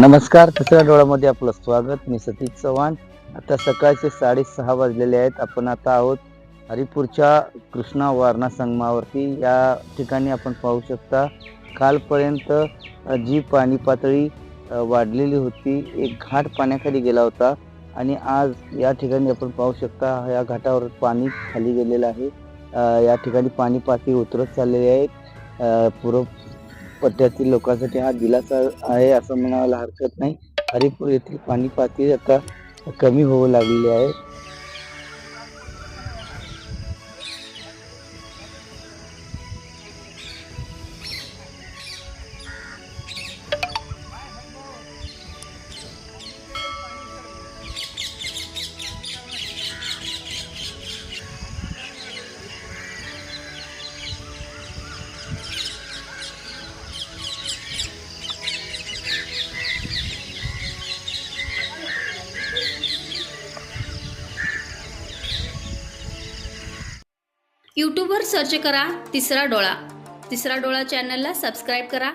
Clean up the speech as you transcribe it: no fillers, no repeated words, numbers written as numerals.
नमस्कार, तिसऱ्या डोळ्यामध्ये आपलं स्वागत. मी सतीश चव्हाण. आता सकाळचे 6:30 वाजलेले आहेत. आपण आता आहोत हरिपूरच्या कृष्णा वारणा संगमावरती. या ठिकाणी आपण पाहू शकता कालपर्यंत जी पाणी पातळी वाढलेली होती, एक घाट पाण्याखाली गेला होता आणि आज या ठिकाणी आपण पाहू शकता या घाटावर पाणी खाली गेलेलं आहे. या ठिकाणी पाणी पातळी उतरत चाललेली आहे. पूर्व पट्ट्यातील लोकांसाठी हा दिलासा आहे असं म्हणायला हरकत नाही. हरिपूर येथील पाणी पातळी आता कमी होऊ लागलेली आहे. यूट्यूबवर सर्च करा तिसरा डोळा. तिसरा डोळा चॅनलला सबस्क्राईब करा.